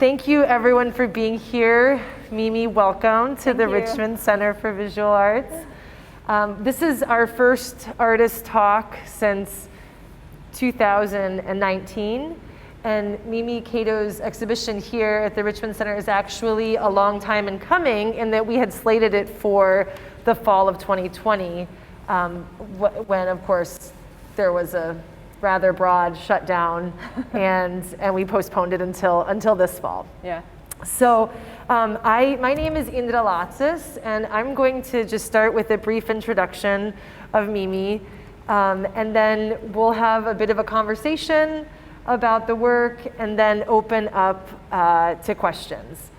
Thank you everyone for being here. Mimi, welcome to the Richmond Center for Visual Arts. This is our first artist talk since 2019. And Mimi Kato's exhibition here at the Richmond Center is actually a long time in coming, in that we had slated it for the fall of 2020, when of course there was a rather broad shutdown, and we postponed it until this fall. Yeah. So my name is Indra Lācis, and I'm going to just start with a brief introduction of Mimi, and then we'll have a bit of a conversation about the work, and then open up to questions.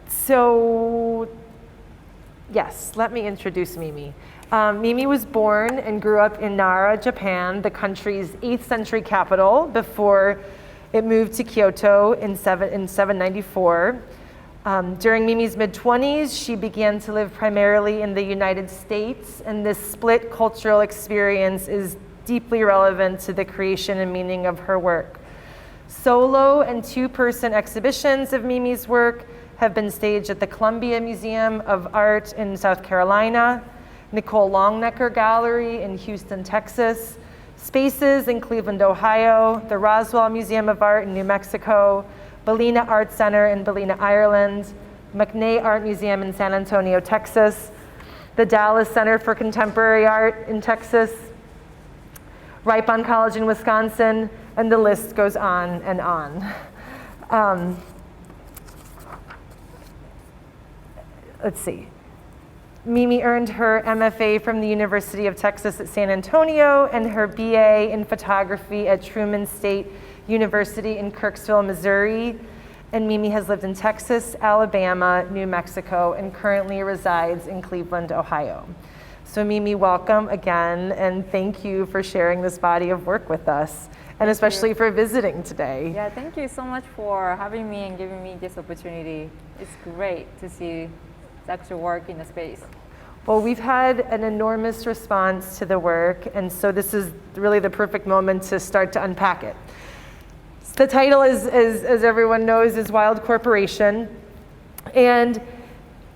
So yes, let me introduce Mimi. Mimi was born and grew up in Nara, Japan, the country's 8th century capital, before it moved to Kyoto in 794. During Mimi's mid-20s, she began to live primarily in the United States, and this split cultural experience is deeply relevant to the creation and meaning of her work. Solo and two-person exhibitions of Mimi's work have been staged at the Columbia Museum of Art in South Carolina, Nicole Longnecker Gallery in Houston, Texas, Spaces in Cleveland, Ohio, the Roswell Museum of Art in New Mexico, Ballina Art Center in Ballina, Ireland, McNay Art Museum in San Antonio, Texas, the Dallas Center for Contemporary Art in Texas, Ripon College in Wisconsin, and the list goes on and on. Let's see. Mimi earned her MFA from the University of Texas at San Antonio and her BA in photography at Truman State University in Kirksville, Missouri. And Mimi has lived in Texas, Alabama, New Mexico, and currently resides in Cleveland, Ohio. So Mimi, welcome again, and thank you for sharing this body of work with us, and especially for visiting today. Yeah, thank you so much for having me and giving me this opportunity. It's great to see the actual work in the space. Well, we've had an enormous response to the work, and so this is really the perfect moment to start to unpack it. The title is, as everyone knows, is Wild Corporation, and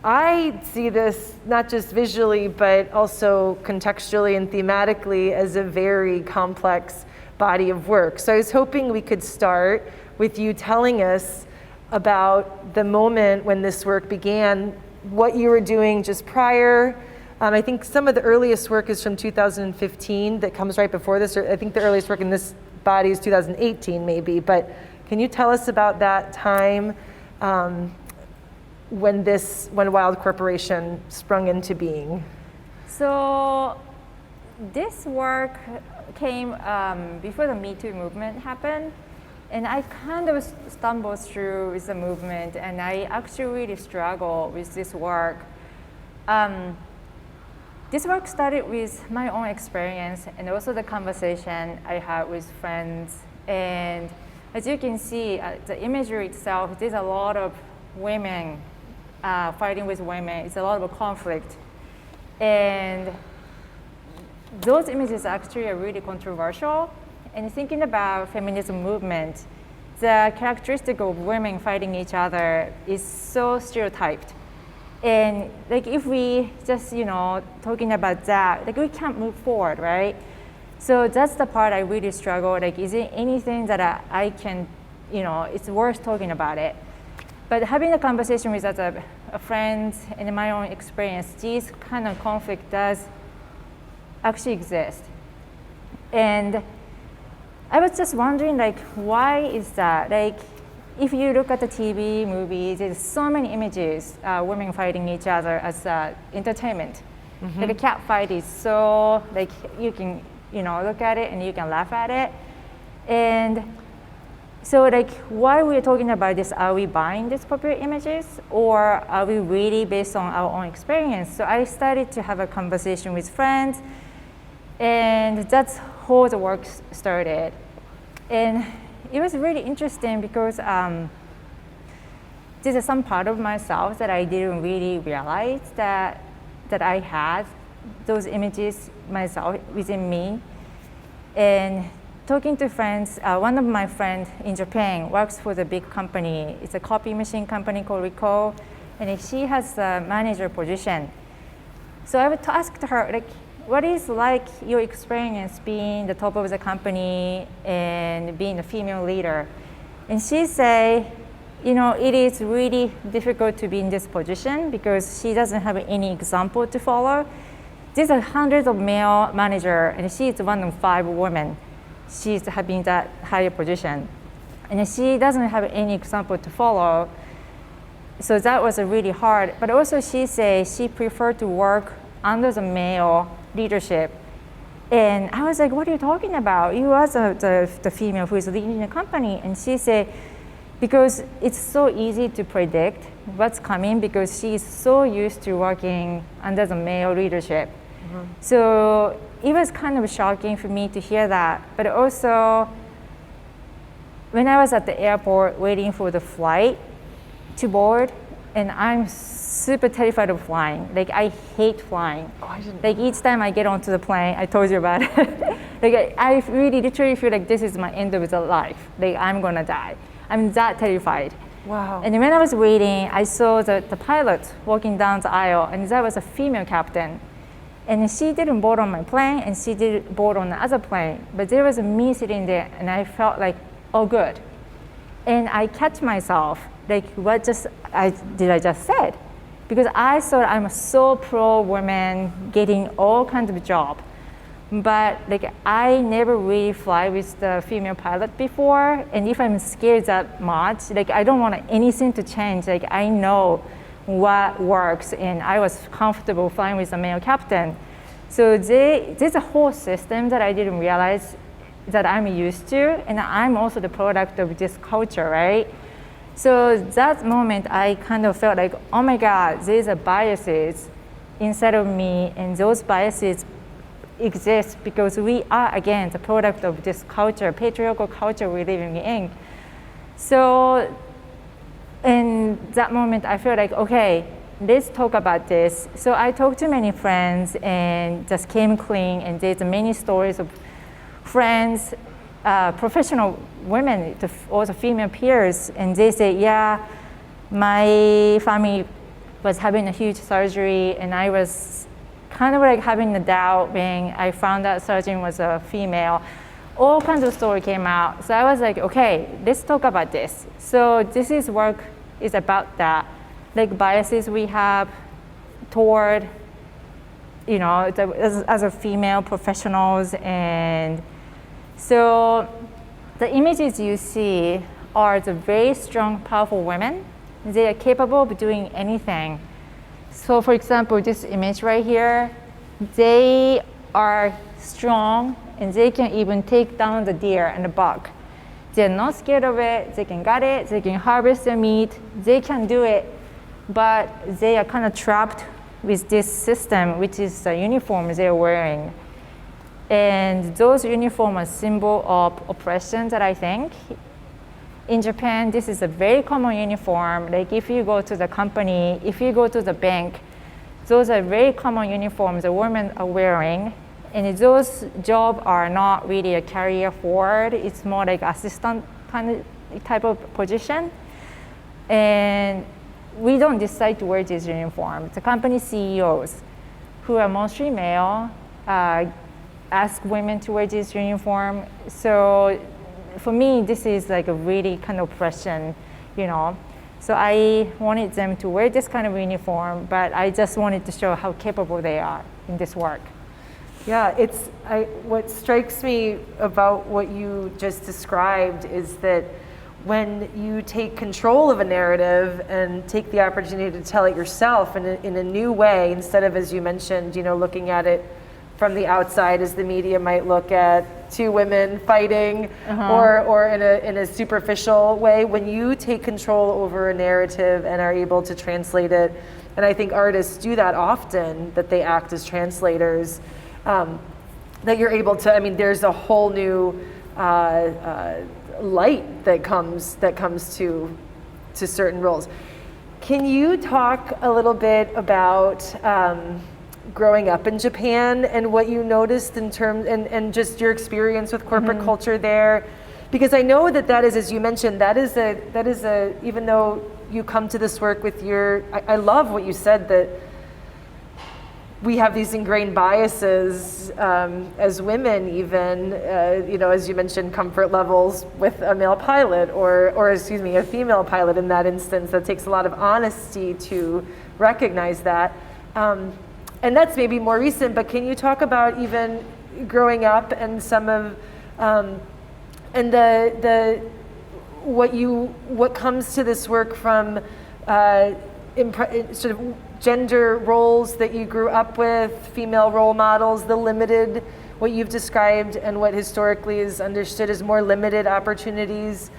I see this not just visually, but also contextually and thematically as a very complex body of work. So I was hoping we could start with you telling us about the moment when this work began, what you were doing just prior. I think some of the earliest work is from 2015 that comes right before this, or I think the earliest work in this body is 2018 maybe, but can you tell us about that time when Wild Corporation sprung into being? So this work came before the Me Too movement happened, and I kind of stumbled through with the movement, and I actually really struggle with this work. This work started with my own experience and also the conversation I had with friends. And as you can see, the imagery itself, there's a lot of women fighting with women. It's a lot of conflict. And those images actually are really controversial. And thinking about feminism movement, the characteristic of women fighting each other is so stereotyped. And like if we just, talking about that, like we can't move forward, right? So that's the part I really struggle. Like, is there anything that I can, it's worth talking about it? But having a conversation with a friend and in my own experience, this kind of conflict does actually exist. And I was just wondering, like, why is that? Like, if you look at the TV movies, there's so many images, women fighting each other as entertainment. Mm-hmm. Like a cat fight is so, like, you can, look at it and you can laugh at it. And so, like, why we're talking about this, are we buying these popular images, or are we really based on our own experience? So I started to have a conversation with friends, and that's how the work started. And it was really interesting because this is some part of myself that I didn't really realize that I had those images myself within me. And talking to friends, one of my friends in Japan works for the big company. It's a copy machine company called Ricoh, and she has a manager position. So I would ask her, like, what is like your experience being the top of the company and being a female leader? And she say, it is really difficult to be in this position because she doesn't have any example to follow. There's hundreds of male managers, and she is one of 5 women. She's having that higher position. And she doesn't have any example to follow. So that was really hard. But also she says she preferred to work under the male leadership. And I was like, what are you talking about? You are the female who is leading the company. And she said, because it's so easy to predict what's coming because she is so used to working under the male leadership. Mm-hmm. So it was kind of shocking for me to hear that. But also, when I was at the airport waiting for the flight to board, and I'm super terrified of flying. Like, I hate flying. Oh, I didn't like, each time I get onto the plane, I told you about it. Like, I really literally feel like this is my end of the life. Like, I'm gonna die. I'm that terrified. Wow. And when I was waiting, I saw the pilot walking down the aisle, and that was a female captain. And she didn't board on my plane, and she didn't board on the other plane. But there was me sitting there, and I felt like, oh, good. And I catch myself, like, what did I just said? Because I thought I'm so pro women getting all kinds of job. But like, I never really fly with the female pilot before. And if I'm scared that much, like, I don't want anything to change. Like, I know what works, and I was comfortable flying with a male captain. So there's a whole system that I didn't realize that I'm used to, and I'm also the product of this culture, right? So that moment, I kind of felt like, oh my God, there's a biases inside of me, and those biases exist because we are, again, the product of this culture, patriarchal culture we're living in. So in that moment, I feel like, okay, let's talk about this. So I talked to many friends and just came clean, and there's many stories of friends, professional women, also female peers, and they say, yeah, my family was having a huge surgery, and I was kind of like having a doubt when I found out surgeon was a female. All kinds of story came out. So I was like, okay, let's talk about this. So this is work is about that, like biases we have toward, as a female professionals. And so the images you see are the very strong, powerful women. They are capable of doing anything. So for example, this image right here, they are strong, and they can even take down the deer and the buck. They're not scared of it. They can gut it. They can harvest the meat. They can do it, but they are kind of trapped with this system, which is the uniform they're wearing. And those uniforms are symbol of oppression that I think. In Japan, this is a very common uniform. Like, if you go to the company, if you go to the bank, those are very common uniforms the women are wearing. And those jobs are not really a career forward. It's more like assistant kind of type of position. And we don't decide to wear this uniform. The company CEOs, who are mostly male, ask women to wear this uniform. So for me, this is like a really kind of oppression, So I wanted them to wear this kind of uniform, but I just wanted to show how capable they are in this work. Yeah, what strikes me about what you just described is that when you take control of a narrative and take the opportunity to tell it yourself in a new way, instead of, as you mentioned, looking at it from the outside as the media might look at two women fighting, or in a superficial way, when you take control over a narrative and are able to translate it, and I think artists do that often, that they act as translators, that you're able to, there's a whole new light that comes to certain roles. Can you talk a little bit about growing up in Japan and what you noticed in terms, and just your experience with corporate culture there. Because I know that is, as you mentioned, that is a, even though you come to this work with I love what you said, that we have these ingrained biases as women, even, as you mentioned, comfort levels with a male pilot or excuse me, a female pilot in that instance. That takes a lot of honesty to recognize that. And that's maybe more recent, but can you talk about even growing up and some of, and what comes to this work from sort of gender roles that you grew up with, female role models, the limited, what you've described and what historically is understood as more limited opportunities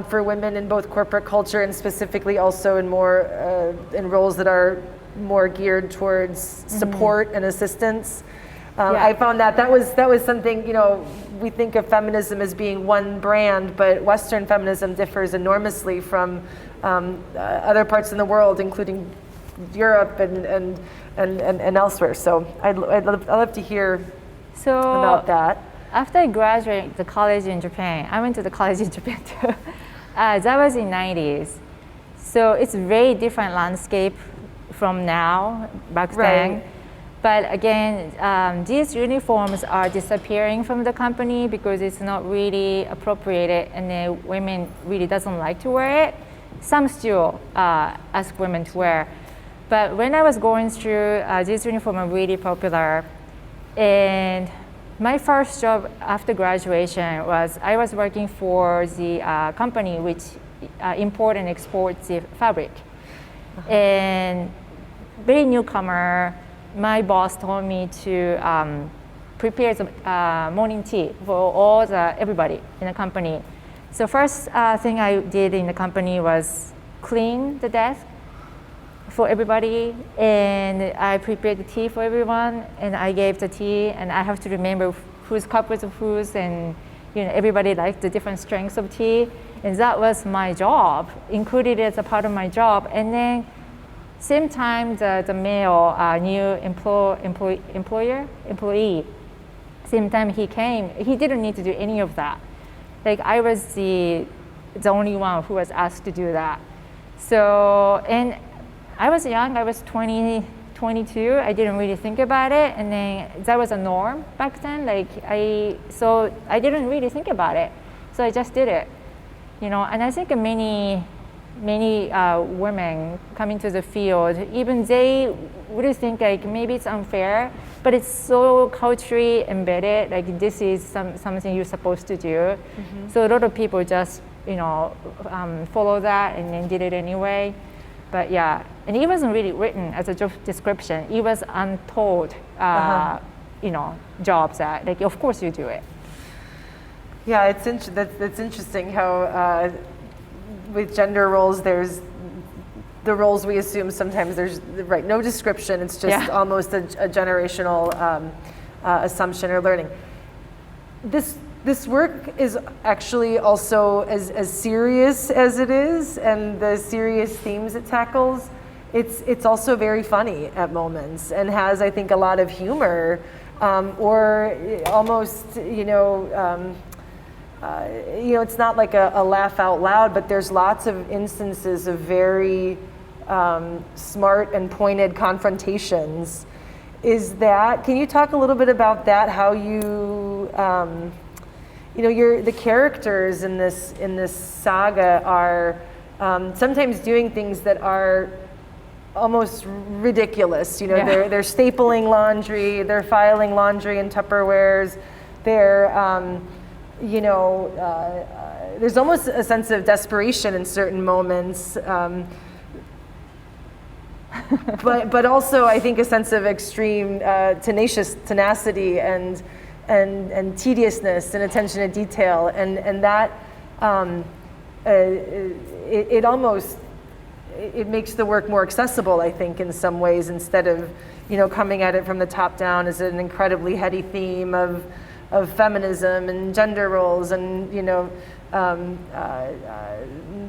for women in both corporate culture and specifically also in more in roles that are more geared towards support and assistance. I found that was something, we think of feminism as being one brand, but Western feminism differs enormously from other parts in the world, including Europe and elsewhere. So I'd love to hear about that. After I graduated the college in Japan, I went to the college in Japan too. That was in 90s. So it's a very different landscape from now, back then. But again, these uniforms are disappearing from the company because it's not really appropriated and then women really doesn't like to wear it. Some still ask women to wear. But when I was going through, these uniforms are really popular. And my first job after graduation was I was working for the company which import and exports the fabric. And very newcomer, my boss told me to prepare some morning tea for everybody in the company. So first thing I did in the company was clean the desk for everybody, and I prepared the tea for everyone, and I gave the tea, and I have to remember whose cup was of whose, and everybody liked the different strengths of tea, and that was my job, included as a part of my job. And then same time, the male new employee, same time he came, he didn't need to do any of that. Like I was the only one who was asked to do that. So, and I was young, I was 22, I didn't really think about it, and then that was a norm back then. So I didn't really think about it, so I just did it, And I think many women coming to the field, even they would think like maybe it's unfair, but it's so culturally embedded, like this is something you're supposed to do. So a lot of people just follow that and then did it anyway. But yeah, and it wasn't really written as a job description. It was untold, jobs that like of course you do it. Yeah, that's interesting how. With gender roles, there's the roles we assume sometimes there's no description. It's just almost a generational assumption or learning. This work is actually also as serious as it is, and the serious themes it tackles. It's also very funny at moments and has, I think, a lot of humor, or almost it's not like a laugh out loud, but there's lots of instances of very smart and pointed confrontations. Can you talk a little bit about that? How you, the characters in this saga are sometimes doing things that are almost ridiculous. They're stapling laundry, they're filing laundry in Tupperwares, they're there's almost a sense of desperation in certain moments, but also I think a sense of extreme tenacity and tediousness and attention to detail, and that it makes the work more accessible, I think, in some ways, instead of coming at it from the top down as an incredibly heady theme of feminism and gender roles and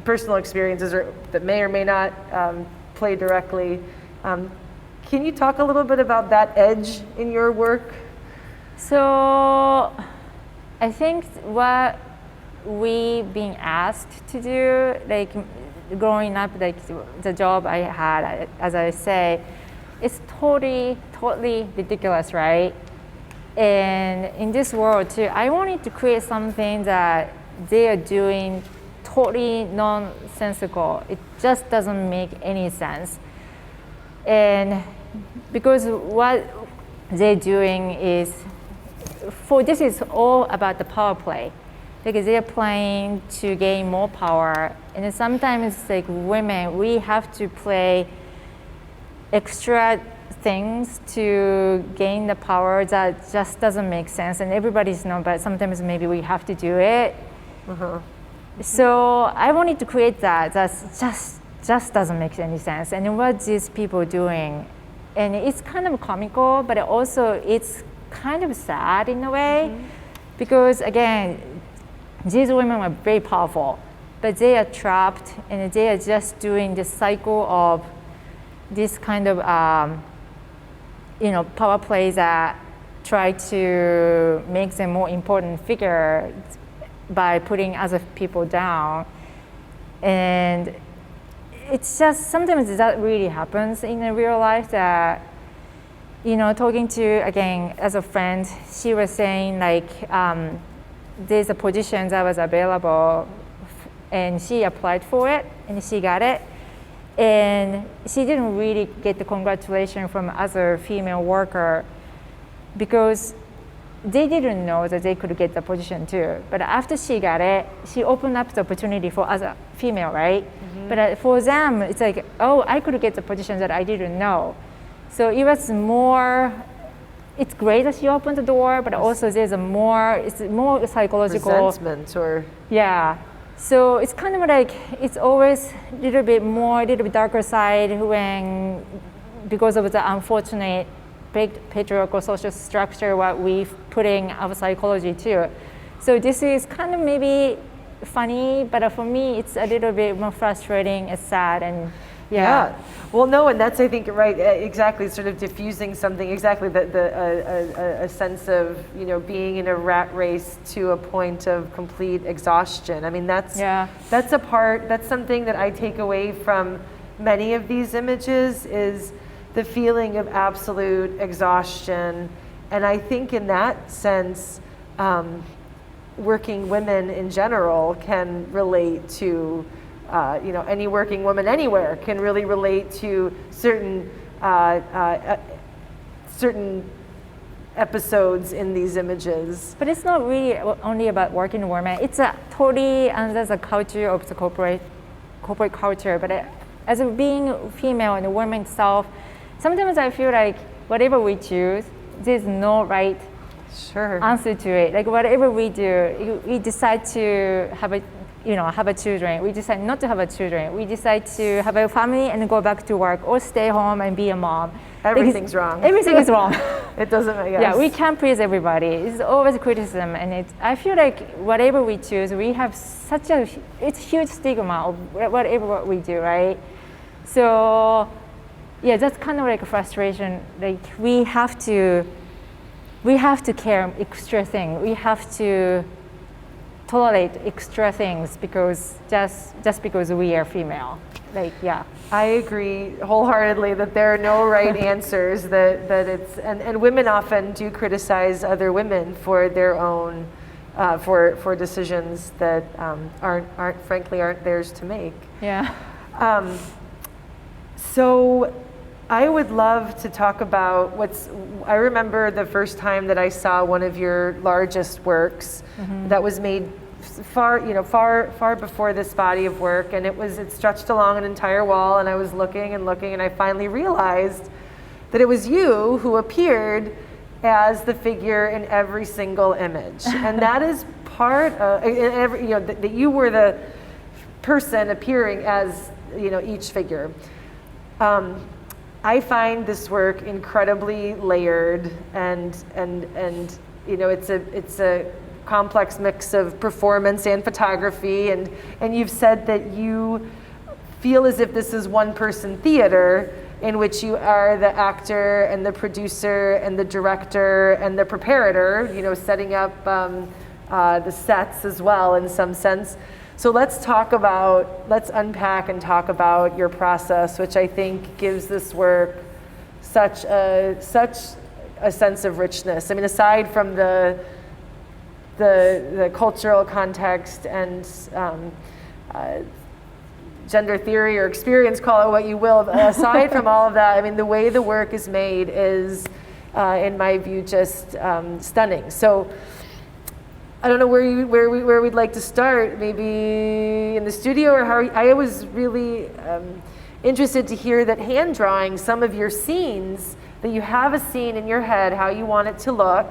personal experiences that may or may not play directly. Can you talk a little bit about that edge in your work? So I think what we being asked to do, like growing up, like the job I had, as I say, it's totally ridiculous, right? And in this world too, I wanted to create something that they are doing totally nonsensical. It just doesn't make any sense. And because what they're doing is, this is all about the power play. Because they're playing to gain more power. And then sometimes like women, we have to play extra things to gain the power that just doesn't make sense. And everybody's know, but sometimes maybe we have to do it. So I wanted to create that just doesn't make any sense. And what these people doing, and it's kind of comical, but also it's kind of sad in a way, because again, these women are very powerful, but they are trapped and they are just doing this cycle of this kind of power plays that try to make them more important figure by putting other people down. And it's just sometimes that really happens in a real life that, talking to, again, as a friend, she was saying like, there's a position that was available and she applied for it and she got it. And she didn't really get the congratulation from other female worker because they didn't know that they could get the position too. But after she got it, she opened up the opportunity for other female, right? But for them, it's like, oh, I could get the position that I didn't know. So it was more, it's great that she opened the door, but also it's more psychological. Resentment or. Yeah. So it's kind of like, it's always a little bit darker side because of the unfortunate patriarchal social structure what we've put in our psychology too. So this is kind of maybe funny, but for me it's a little bit more frustrating and sad and yeah. Well, no, and that's, I think, right, exactly, sort of diffusing something, exactly, a sense of, being in a rat race to a point of complete exhaustion. I mean, that's something that I take away from many of these images is the feeling of absolute exhaustion. And I think in that sense, working women in general can relate to any working woman anywhere can really relate to certain episodes in these images. But it's not really only about working women. It's a totally under the culture of the corporate culture. But as a being female and a woman itself, sometimes I feel like whatever we choose, there's no right answer to it. Like whatever we do, we decide to have a children. We decide not to have a children. We decide to have a family and go back to work or stay home and be a mom. Everything's wrong. Everything is wrong. It doesn't make sense. Yeah, we can't please everybody. It's always criticism, and I feel like whatever we choose, we have it's huge stigma of whatever we do, right? So, yeah, that's kind of like a frustration. Like we have to care extra thing. We have to tolerate extra things because just because we are female. Like, yeah. I agree wholeheartedly that there are no right answers, that it's, and women often do criticize other women for their own, for decisions that aren't theirs to make. Yeah. So I would love to talk about I remember the first time that I saw one of your largest works that was made far before this body of work, and it stretched along an entire wall, and I was looking and I finally realized that it was you who appeared as the figure in every single image. And that is part of, that you were the person appearing as, each figure. I find this work incredibly layered and it's a complex mix of performance and photography, and you've said that you feel as if this is one person theater, in which you are the actor and the producer and the director and the preparator, you know, setting up the sets as well in some sense. So let's unpack and talk about your process, which I think gives this work such a sense of richness. I mean, aside from the cultural context and gender theory or experience, call it what you will, aside from all of that, I mean, the way the work is made is, in my view, just stunning. So I don't know where we'd like to start, maybe in the studio, or how. I was really interested to hear that hand drawing some of your scenes, that you have a scene in your head, how you want it to look,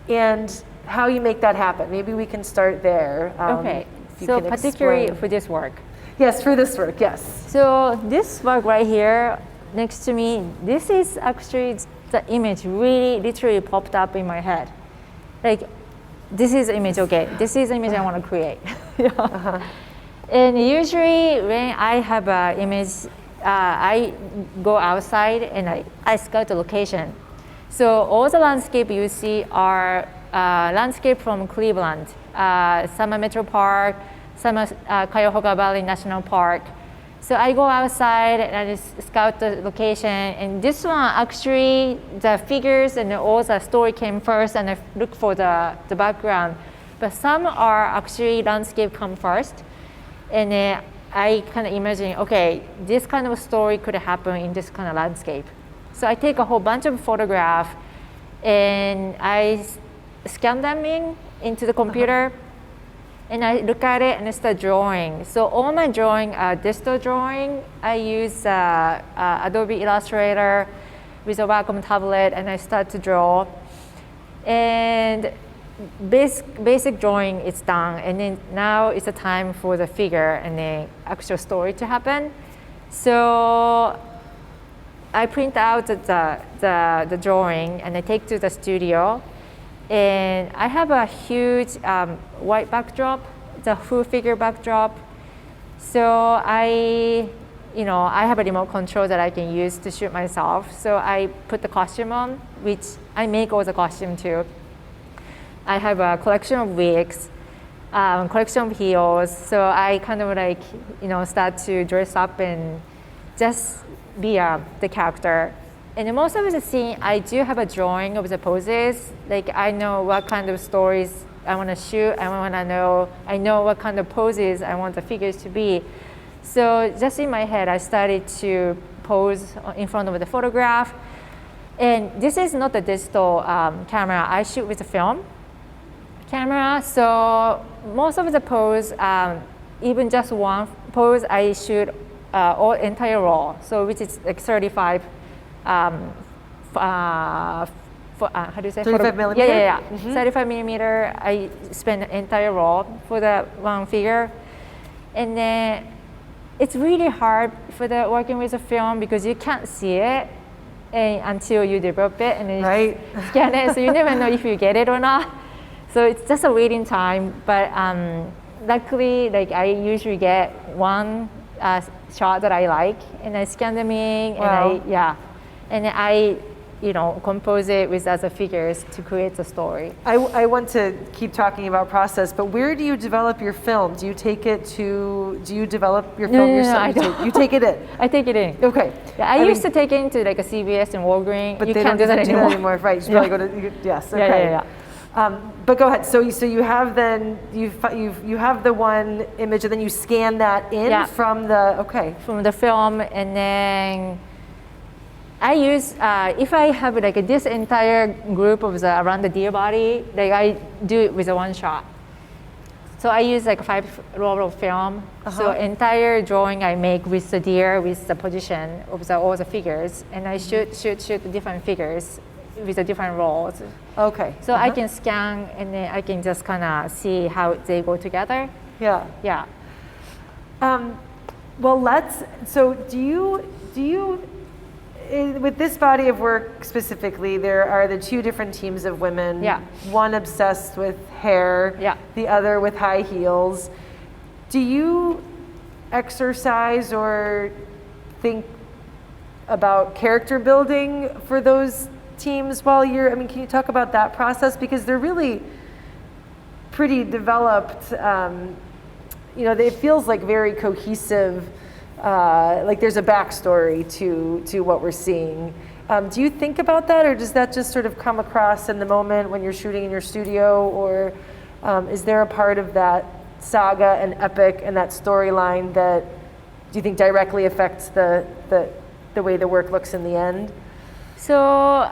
and how you make that happen. Maybe we can start there. Okay, so particularly for this work. Yes, for this work, yes. So this work right here next to me, this is actually the image really literally popped up in my head. Like, this is the image, okay, this is the image I want to create. And usually when I have an image, I go outside and I scout the location. So all the landscape you see are landscape from Cleveland, some Metro Park, some Cuyahoga Valley National Park. So I go outside and I just scout the location. And this one, actually, the figures and all the story came first, and I look for the background. But some are actually landscape come first. And I kind of imagine, okay, this kind of story could happen in this kind of landscape. So I take a whole bunch of photographs and I scan them into the computer. And I look at it and I start drawing. So all my drawing are digital drawing. I use Adobe Illustrator with a Wacom tablet, and I start to draw. And basic drawing is done, and then now it's the time for the figure and the actual story to happen. So I print out the drawing and I take to the studio. And I have a huge white backdrop, the full figure backdrop. So I have a remote control that I can use to shoot myself. So I put the costume on, which I make all the costume too. I have a collection of wigs, collection of heels. So I kind of start to dress up and just be the character. And in most of the scene, I do have a drawing of the poses. Like, I know what kind of stories I want to shoot. I know what kind of poses I want the figures to be. So just in my head, I started to pose in front of the photograph. And this is not a digital camera. I shoot with a film camera. So most of the pose, even just one pose, I shoot all entire raw. So which is like 35. How do you say? 35 millimeter? Yeah. Mm-hmm. 35 millimeter, I spend the entire roll for the one figure. And then it's really hard for the working with a film because you can't see it until you develop it and then you scan it. So you never know if you get it or not. So it's just a waiting time. But luckily, like, I usually get one shot that I like, and I scan them in, and I compose it with other figures to create the story. I want to keep talking about process, but where do you develop your film? Do you develop your film yourself? No, I don't. You take it in? I take it in. Okay. Yeah, I used to take it into like a CVS and Walgreens. But you they can't don't do that anymore. Right, you should probably go to, yes, okay. Yeah. But go ahead. So you have you have the one image, and then you scan that in from the film, and then I use if I have like this entire group of around the deer body, like I do it with a one shot. So I use like 5 roll of film. So entire drawing I make with the deer, with the position of all the figures, and I shoot the different figures with the different rolls. Okay. So I can scan, and then I can just kind of see how they go together. Yeah. Well, so do you, with this body of work specifically, there are the 2 different teams of women. Yeah. One obsessed with hair. Yeah. The other with high heels. Do you exercise or think about character building for those teams while I mean, can you talk about that process? Because they're really pretty developed, it feels like very cohesive, like there's a backstory to what we're seeing. Do you think about that, or does that just sort of come across in the moment when you're shooting in your studio, or is there a part of that saga and epic and that storyline that do you think directly affects the way the work looks in the end? So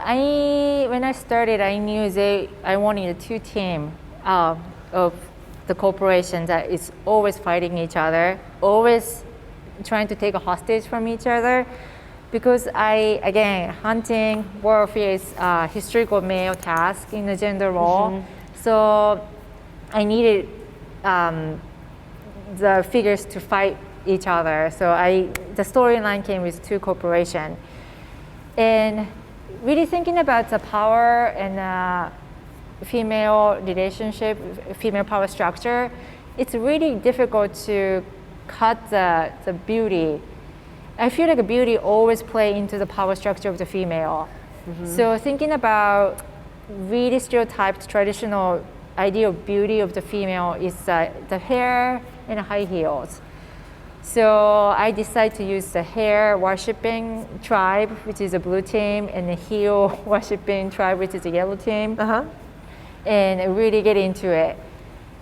when I started, I knew I wanted a two team of the corporation that is always fighting each other, always trying to take a hostage from each other. Because hunting, warfare is a historical male task in the gender role. So I needed the figures to fight each other. So the storyline came with two corporations. And really thinking about the power and female relationship, female power structure, it's really difficult to cut the beauty. I feel like beauty always play into the power structure of the female. So thinking about really stereotyped traditional idea of beauty of the female is the hair and high heels. So I decided to use the hair worshipping tribe, which is a blue team, and the heel worshipping tribe, which is a yellow team, and really get into it.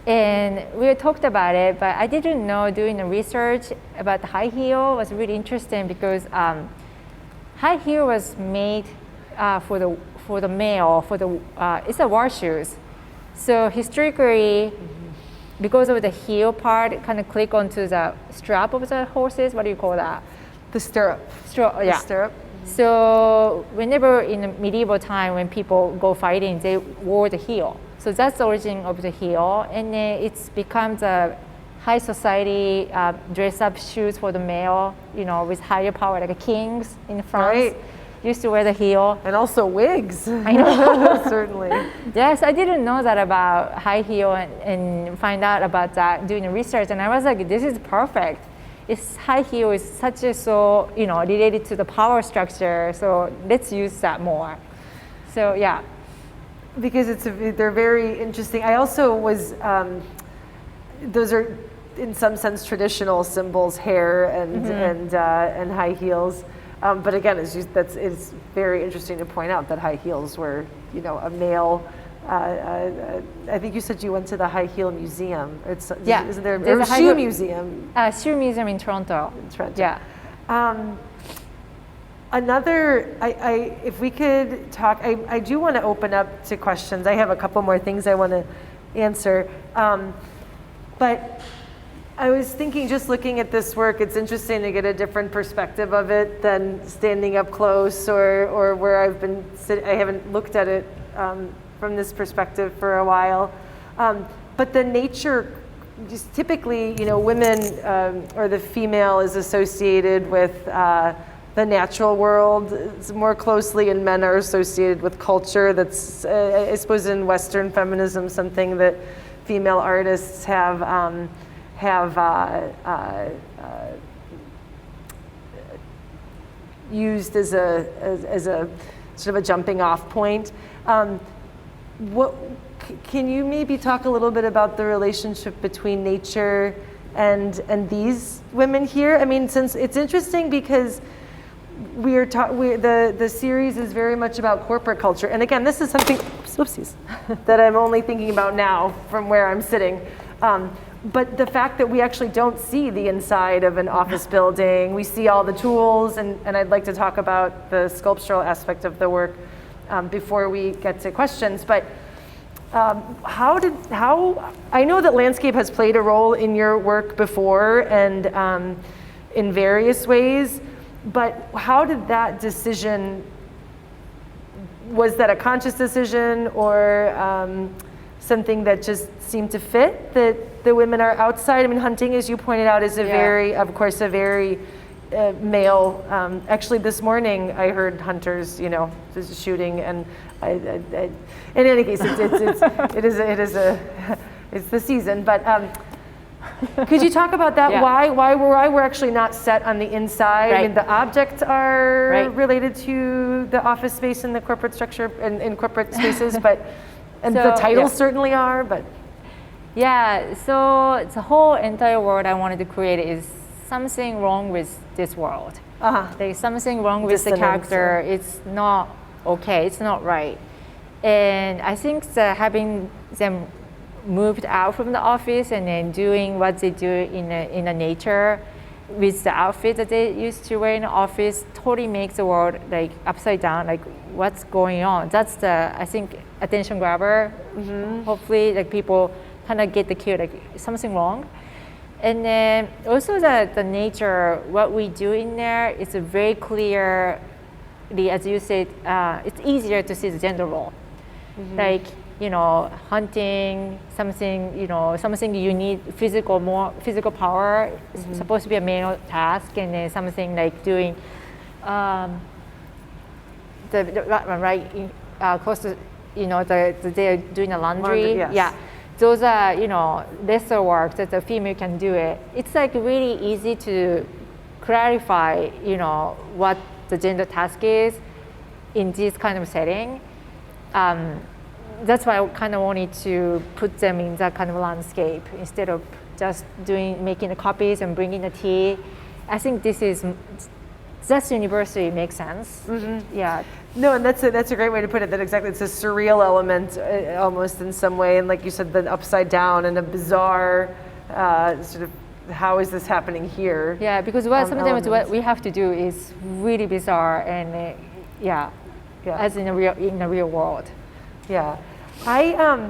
And we talked about it, but I didn't know doing the research about the high heel was really interesting because high heel was made for the male, it's a war shoes. So historically, because of the heel part, it kind of click onto the strap of the horses. What do you call that? The stirrup. The stirrup. So whenever in the medieval time when people go fighting, they wore the heel. So that's the origin of the heel, and then it's become the high society dress-up shoes for the male, with higher power, like kings in France used to wear the heel. And also wigs. I know. Certainly. Yes, I didn't know that about high heel and find out about that doing the research, and I was like, this is perfect. High heel is related to the power structure, so let's use that more. So yeah. Because they're very interesting. I also was, those are in some sense traditional symbols, hair and high heels. But again, it's very interesting to point out that high heels were, a male. I think you said you went to the high heel museum. Isn't there a shoe museum? Shoe museum in Toronto. Yeah. If we could talk, I do want to open up to questions. I have a couple more things I want to answer. But I was thinking, just looking at this work, it's interesting to get a different perspective of it than standing up close or where I've been sitting. I haven't looked at it from this perspective for a while. But the nature, just typically, women or the female is associated with the natural world more closely, and men are associated with culture. That's, I suppose, in Western feminism, something that female artists have used as a sort of a jumping off point. Can you maybe talk a little bit about the relationship between nature and these women here? I mean, since it's interesting because the series is very much about corporate culture, and again, this is something that I'm only thinking about now from where I'm sitting. But the fact that we actually don't see the inside of an office building, we see all the tools, and I'd like to talk about the sculptural aspect of the work before we get to questions. But how I know that landscape has played a role in your work before and in various ways, but how did that decision, was that a conscious decision or something that just seemed to fit, that the women are outside? I mean, hunting, as you pointed out, is a very male. Actually, this morning I heard hunters, just shooting, and in any case, it's the season. But Could you talk about that? Yeah. Why we're actually not set on the inside? I mean, the objects are related to the office space and the corporate structure and in corporate spaces, but and the titles certainly are, but. Yeah, so the whole entire world I wanted to create is something wrong with this world. There's something wrong with the character. It's not okay. It's not right. And I think that having them moved out from the office and then doing what they do in the nature with the outfit that they used to wear in the office totally makes the world like upside down, like what's going on. That's the, I think, attention grabber. Hopefully like people kind of get the cue, like something wrong. And then also the nature, what we do in there is a very clear, as you said, it's easier to see the gender role. Like, you know, hunting, something, you know, something you need more physical power, it's supposed to be a male task, and then something like doing close to, you know, they're doing the laundry. Yes. Yeah. Those are, you know, lesser work that the female can do it. It's like really easy to clarify, you know, what the gender task is in this kind of setting. That's why I kind of wanted to put them in that kind of landscape instead of just making the copies and bringing the tea. I think that's universally makes sense. Yeah. No, and that's a great way to put it. That exactly, it's a surreal element almost in some way, and like you said, the upside down and a bizarre sort of how is this happening here? Yeah, because sometimes what we have to do is really bizarre and as in the real world. Yeah, I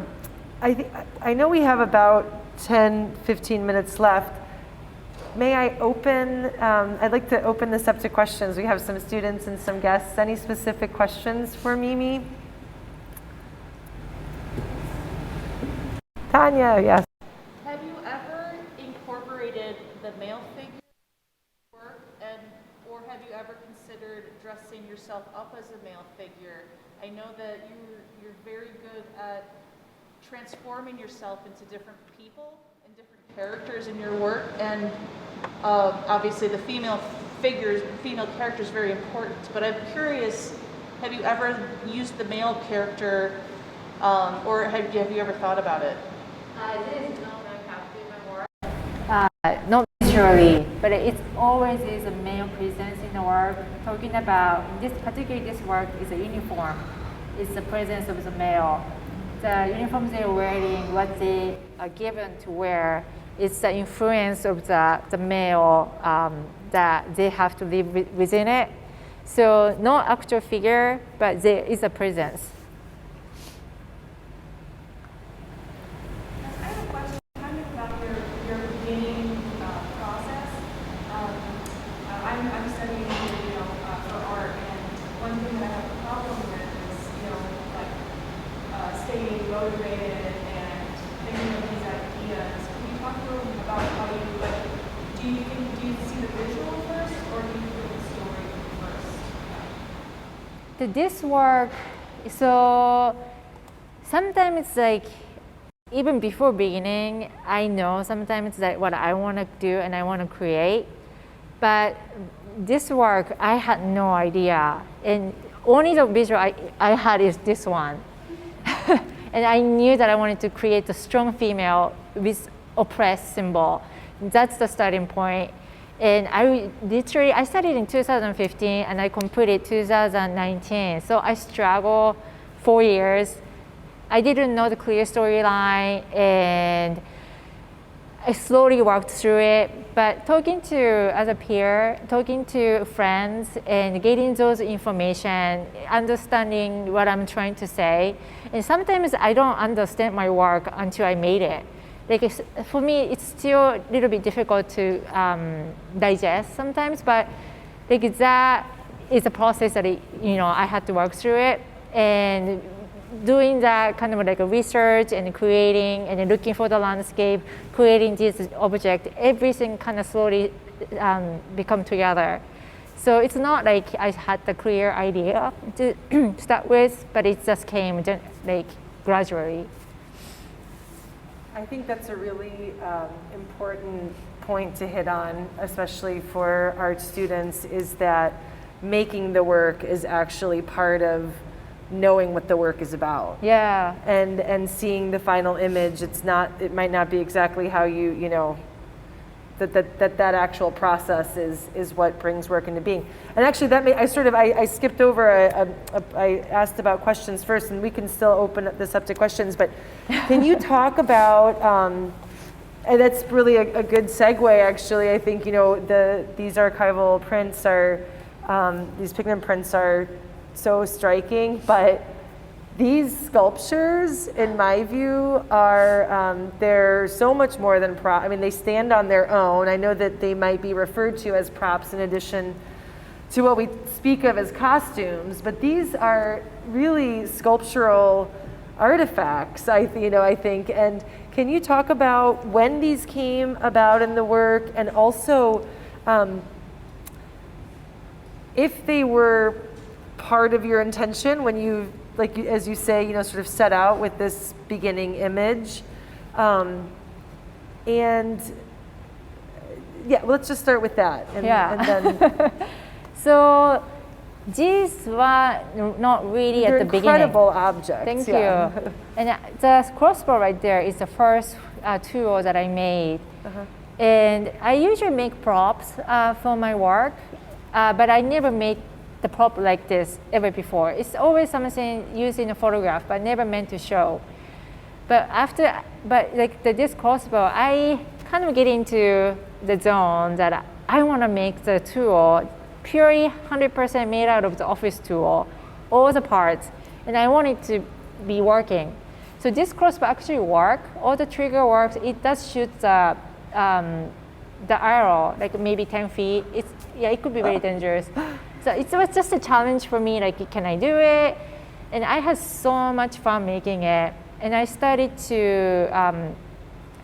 know we have about 10-15 minutes left. May I open, I'd like to open this up to questions. We have some students and some guests. Any specific questions for Mimi? Tanya, yes. Have you ever incorporated the male figure work, or have you ever considered dressing yourself up as a male figure? I know that you're very good at transforming yourself into different people and different characters in your work, and obviously the female character is very important, but I'm curious, have you ever used the male character, or have you ever thought about it? This is not my character in my work. Not naturally, but it always is a male presence in the work. Talking about, particularly this work is a uniform. It's the presence of the male. The uniforms they're wearing, what they are given to wear, it's the influence of the male that they have to live within it. So no actual figure, but there is a presence. I have a question kind of about your beginning process. I'm studying for art, and one thing that I have a problem with is staying motivated and thinking of these ideas. Can you talk a little about how you do you see the visual first, or do you put the story first? This work, so sometimes it's like even before beginning, I know sometimes that what I want to do and I want to create, but this work I had no idea, and only the visual I had is this one. And I knew that I wanted to create a strong female with oppressed symbol. That's the starting point. And I started in 2015 and I completed 2019. So I struggled 4 years. I didn't know the clear storyline, and I slowly worked through it. But talking to as a peer, talking to friends, and getting those information, understanding what I'm trying to say. And sometimes I don't understand my work until I made it. Like for me, it's still a little bit difficult to digest sometimes, but like that is a process that I had to work through it, and doing that kind of like a research and creating and then looking for the landscape, creating this object, everything kind of slowly become together. So it's not like I had the clear idea to start with, but it just came like gradually. I think that's a really important point to hit on, especially for art students, is that making the work is actually part of knowing what the work is about. Yeah. And seeing the final image, it might not be exactly how you know, that actual process is what brings work into being. And actually I skipped over I asked about questions first, and we can still open this up to questions, but can you talk about, and that's really a good segue actually. I think, you know, these archival prints are, these pigment prints are so striking, but these sculptures, in my view, are, they're so much more than I mean, they stand on their own. I know that they might be referred to as props in addition to what we speak of as costumes, but these are really sculptural artifacts, I think. And can you talk about when these came about in the work, and also if they were part of your intention when you, like as you say, you know, sort of set out with this beginning image, and yeah, let's just start with that. And then so these were not really they're at the beginning. incredible objects. Thank you. And the crossbow right there is the first tool that I made. And I usually make props for my work, but I never made the prop like this ever before. It's always something used in a photograph, but never meant to show. But like this crossbow, I kind of get into the zone that I want to make the tool purely 100% made out of the office tool, all the parts, and I want it to be working. So this crossbow actually works. All the trigger works. It does shoot the arrow like maybe 10 feet. It could be very dangerous. So it was just a challenge for me, like, can I do it? And I had so much fun making it. And I started to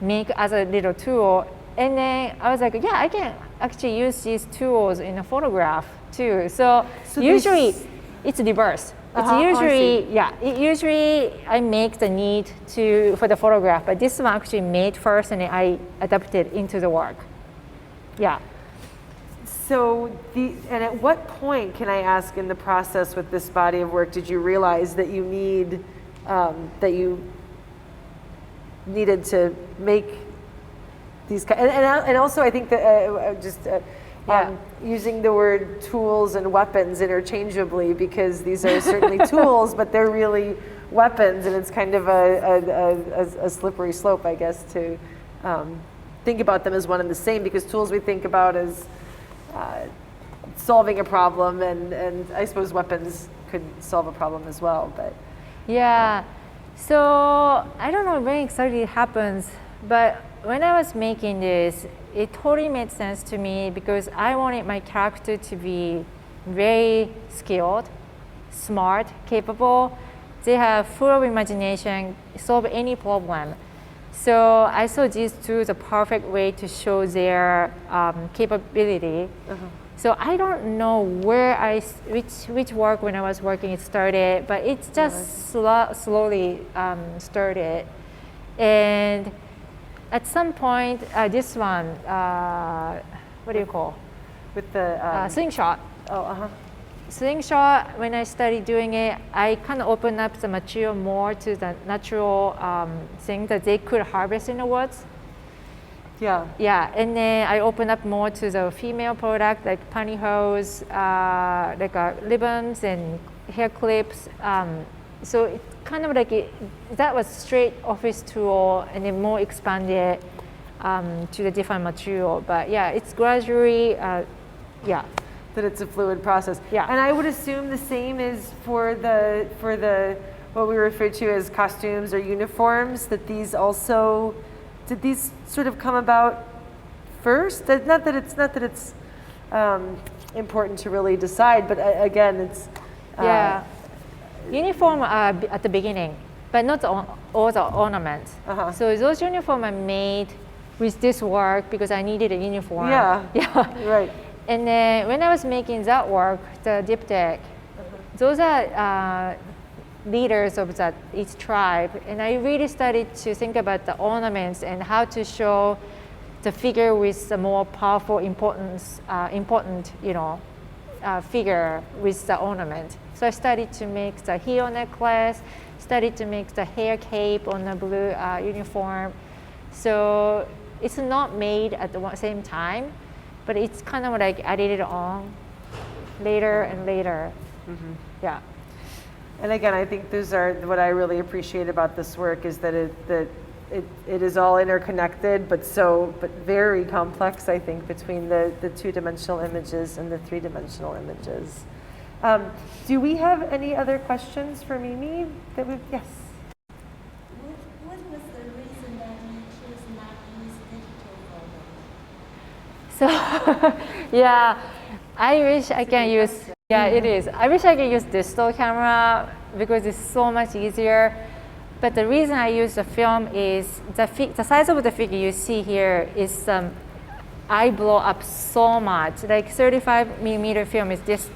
make as a little tool. And then I was like, yeah, I can actually use these tools in a photograph too. So usually it's reverse. It's usually I make the need for the photograph, but this one actually made first and I adapted into the work. Yeah. So, and at what point, can I ask, in the process with this body of work, did you realize that you needed to make these, and also I think that using the word tools and weapons interchangeably, because these are certainly tools, but they're really weapons, and it's kind of a slippery slope, I guess, to think about them as one and the same, because tools we think about as solving a problem, and I suppose weapons could solve a problem as well. But yeah, so I don't know when exactly it happens, but when I was making this, it totally made sense to me because I wanted my character to be very skilled, smart, capable. They have full of imagination, solve any problem. So I saw these two the perfect way to show their capability. So I don't know where which work when I was working it started, but it's just slowly started. And at some point, this one, what do you call? With the slingshot. Slingshot, when I started doing it, I kind of opened up the material more to the natural thing that they could harvest in the woods. Yeah. Yeah, and then I opened up more to the female product, like pantyhose, ribbons and hair clips. So it kind of like that was straight office tool, and then more expanded to the different material. But yeah, it's gradually, that it's a fluid process. Yeah. And I would assume the same is for the what we refer to as costumes or uniforms, that these also, did these sort of come about first? Not that it's important to really decide, but again, it's uniform at the beginning, but not all the ornaments. So those uniforms are made with this work because I needed a uniform. Yeah. Right. And then when I was making that work, the diptych, those are leaders of that each tribe, and I really started to think about the ornaments and how to show the figure with the more powerful, important, figure with the ornament. So I started to make the heel necklace, started to make the hair cape on the blue uniform. So it's not made at the same time, but it's kind of like added it on later and later. Yeah. And again, I think those are what I really appreciate about this work is that it is all interconnected, but very complex. I think between the two-dimensional images and the three-dimensional images. Do we have any other questions for Mimi? Yes. What was the reason that you chose not to use digital photos? So, yeah, I wish I can use. Yeah, it is. I wish I could use digital camera because it's so much easier. But the reason I use the film is the size of the figure you see here is I blow up so much. Like 35 millimeter film is this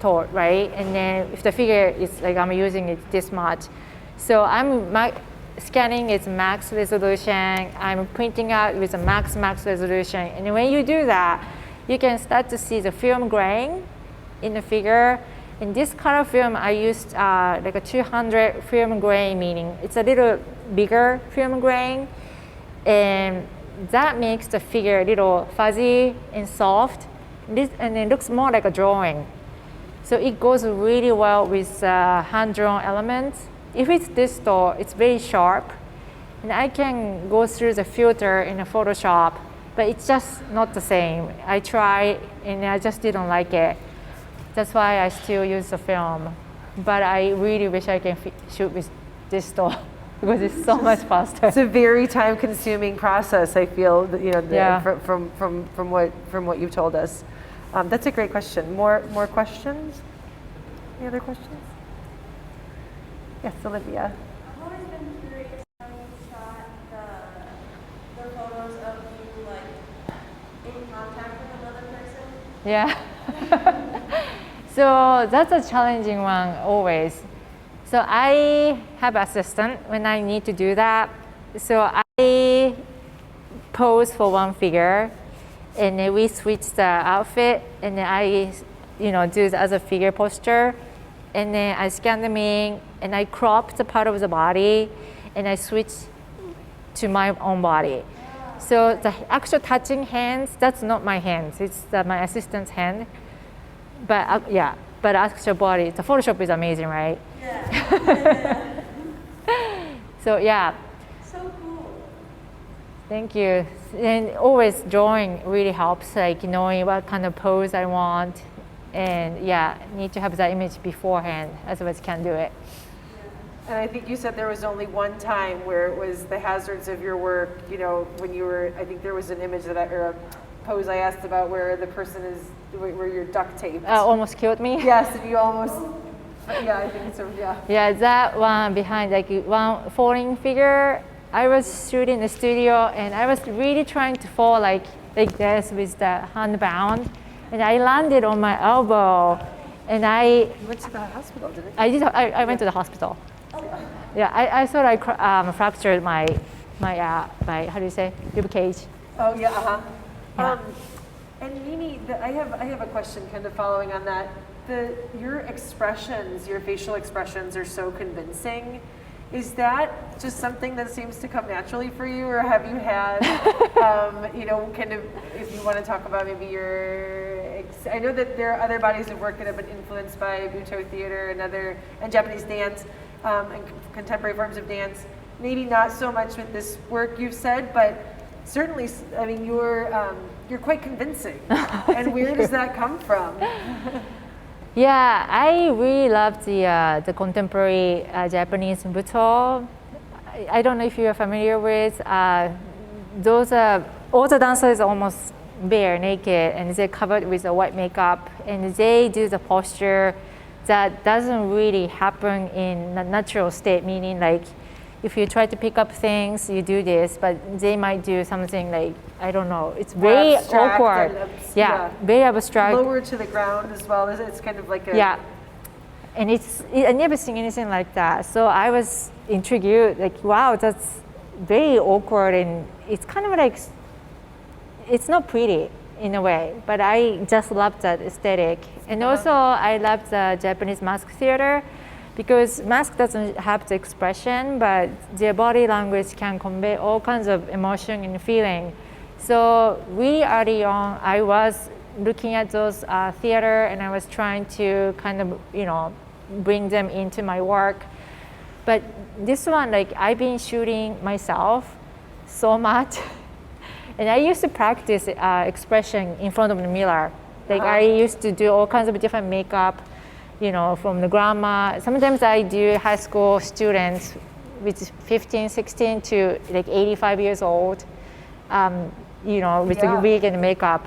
tall, right? And then if the figure is like I'm using it this much, so I'm scanning its max resolution. I'm printing out with a max resolution. And when you do that, you can start to see the film grain in the figure. In this color film, I used like a 200 film grain, meaning it's a little bigger film grain, and that makes the figure a little fuzzy and soft, and it looks more like a drawing. So it goes really well with hand-drawn elements. If it's digital, it's very sharp, and I can go through the filter in a Photoshop, but it's just not the same. I tried, and I just didn't like it. That's why I still use the film. But I really wish I can shoot with digital because it's so much faster. It's a very time-consuming process. I feel, Yeah. from what you've told us. That's a great question. More questions? Any other questions? Yes, Olivia. I've always been curious how you shot the photos of you like in contact with another person. Yeah. So that's a challenging one always. So I have assistant when I need to do that. So I pose for one figure, and then we switch the outfit, and then I, do the other figure posture, and then I scan them in, and I crop the part of the body, and I switch to my own body. So the actual touching hands, that's not my hands, it's my assistant's hand. But but actual body, the Photoshop is amazing, right? Yeah. So yeah. So cool. Thank you. And always drawing really helps, like knowing what kind of pose I want, and need to have that image beforehand, otherwise can't do it. And I think you said there was only one time where it was the hazards of your work, when you were, I think there was an image or a pose I asked about where the person is, where you're duct taped. Almost killed me. Yes, and you almost, I think so, yeah. Yeah, that one behind, like one falling figure, I was shooting in the studio and I was really trying to fall like this with the hand bound, and I landed on my elbow, and I went to the hospital, didn't you? I went to the hospital. Yeah, I thought I fractured my how do you say, rib cage. Oh yeah, uh-huh. Yeah. And Mimi, I have a question kind of following on that. Your expressions, your facial expressions are so convincing. Is that just something that seems to come naturally for you, or have you had, kind of, if you want to talk about maybe I know that there are other bodies of work that have been influenced by Butoh theater and Japanese dance, and contemporary forms of dance. Maybe not so much with this work you've said, but certainly, I mean, you're quite convincing. And where does that come from? Yeah, I really love the contemporary Japanese Butoh. I don't know if you're familiar with those. All the dancers are almost bare, naked, and they're covered with a white makeup, and they do the posture that doesn't really happen in a natural state. Meaning, like, if you try to pick up things, you do this, but they might do something like, I don't know, it's very awkward. Yeah, very abstract. Lower to the ground as well. It's kind of like a... Yeah. And I never seen anything like that. So I was intrigued, like, wow, that's very awkward, and it's kind of like, it's not pretty in a way, but I just love that aesthetic. And also I love the Japanese mask theater, because mask doesn't have the expression, but their body language can convey all kinds of emotion and feeling. So really early on, I was looking at those theater, and I was trying to kind of, bring them into my work. But this one, like, I've been shooting myself so much. And I used to practice expression in front of the mirror. Like, I used to do all kinds of different makeup, from the grandma. Sometimes I do high school students, which is 15, 16 to like 85 years old, with the wig and makeup.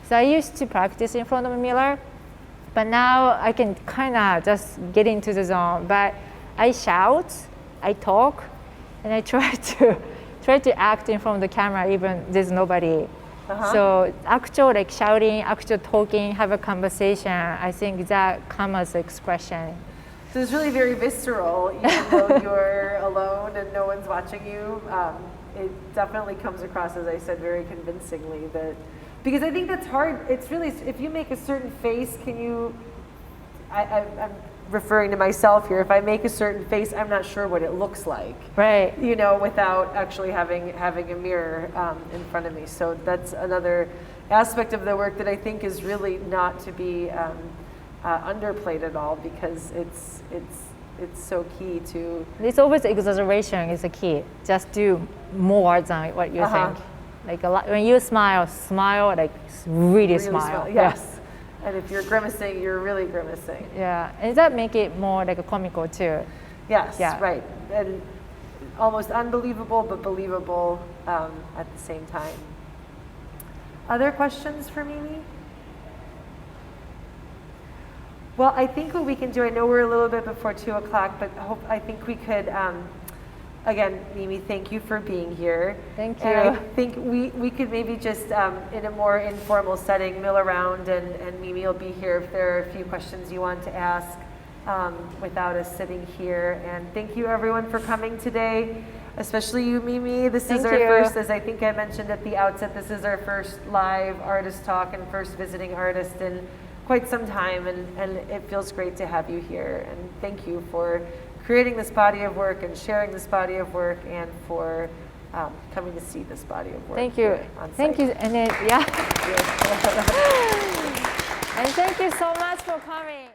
So I used to practice in front of a mirror, but now I can kind of just get into the zone. But I shout, I talk, and I try to act in front of the camera even there's nobody. So actual like shouting, actual talking, have a conversation, I think that comes as expression. So it's really very visceral, even though you're alone and no one's watching you. It definitely comes across, as I said, very convincingly. Because I think that's hard. It's really, if you make a certain face, I'm referring to myself here. If I make a certain face, I'm not sure what it looks like. Right. Without actually having a mirror in front of me. So that's another aspect of the work that I think is really not to be underplayed at all, because it's so key to. It's always exaggeration is the key. Just do more than what you think. Like a lot, when you smile like really smile. Yes. And if you're grimacing, you're really grimacing. Yeah, and that make it more like a comical too. Yes, right. And almost unbelievable, but believable at the same time. Other questions for Mimi? Well, I think what we can do, I know we're a little bit before 2 o'clock, but I think we could, again, Mimi, thank you for being here. Thank you. And I think we could maybe just, in a more informal setting, mill around, and Mimi will be here if there are a few questions you want to ask without us sitting here. And thank you, everyone, for coming today, especially you, Mimi. This is our first, as I think I mentioned at the outset, this is our first live artist talk and first visiting artist in quite some time, and it feels great to have you here. And thank you for creating this body of work and sharing this body of work, and for coming to see this body of work. Thank you. Thank you. And then, and thank you so much for coming.